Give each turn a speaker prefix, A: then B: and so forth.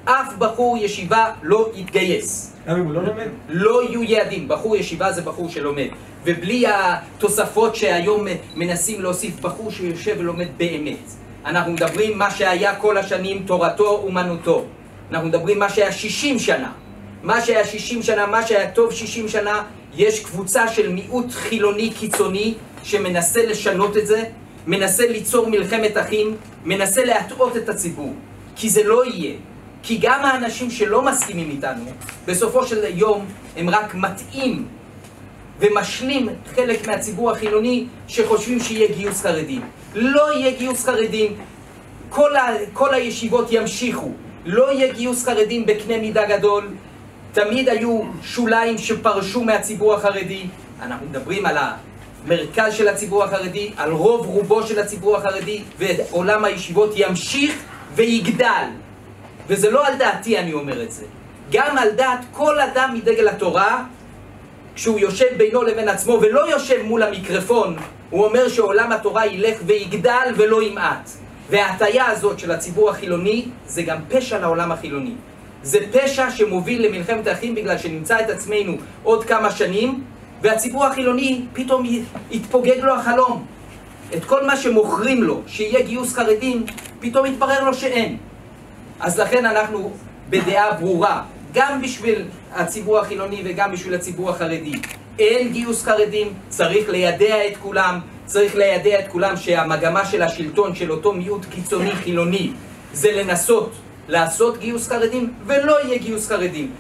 A: אף בחור ישיבה לא יתגייס.
B: גם אם הוא לא לומד?
A: לא יהיו יעדים. בחור ישיבה זה בחור שלומד. ובלי התוספות שהיום מנסים להוסיף, בחור שיושב ולומד באמת. אנחנו מדברים מה שהיה כל השנים, תורתו אומנותו. אנחנו מדברים מה שהיה 60 שנה. מה שהיה 60 שנה, מה שהיה טוב 60 שנה, יש קבוצה של מיעוט חילוני קיצוני שמנסה לשנות את זה, מנסה ליצור מלחמת אחים, מנסה להטעות את הציבור. כי זה לא יהיה. כי גם האנשים שלא מסכימים איתנו, בסופו של יום הם רק מטעים ומשלים חלק מהציבור החילוני שחושבים שיהיה גיוס חרדים. לא יהיה גיוס חרדים, כל הישיבות ימשיכו. לא יהיה גיוס חרדים בקנה מידה גדול. תמיד היו שוליים שפרשו מהציבור החרדי. אנחנו מדברים על המרכז של הציבור החרדי, על רוב רובו של הציבור החרדי, ועולם הישיבות ימשיך ויגדל. וזה לא על דעתי אני אומר את זה. גם על דעת כל אדם מדגל התורה, כשהוא יושב בינו לבין עצמו ולא יושב מול המיקרופון, הוא אומר שעולם התורה ילך ויגדל ולא ימעט. וההטיה הזאת של הציבור החילוני זה גם פשע לעולם החילוני. זה פשע שמוביל למלחמת אחים, בגלל שנמצא את עצמנו עוד כמה שנים והציבור החילוני פתאום יתפוגג לו החלום. את כל מה שמוכרים לו שיהיה גיוס חרדים פתאום יתברר לו שאין. אז לכן אנחנו בדעה ברורה, גם בשביל הציבור החילוני וגם בשביל הציבור החרדי. אין גיוס חרדים, צריך לידע את כולם, צריך לידע את כולם שהמגמה של השלטון של אותו מיעוט קיצוני חילוני זה לנסות לעשות גיוס חרדים, ולא יהיה גיוס חרדים.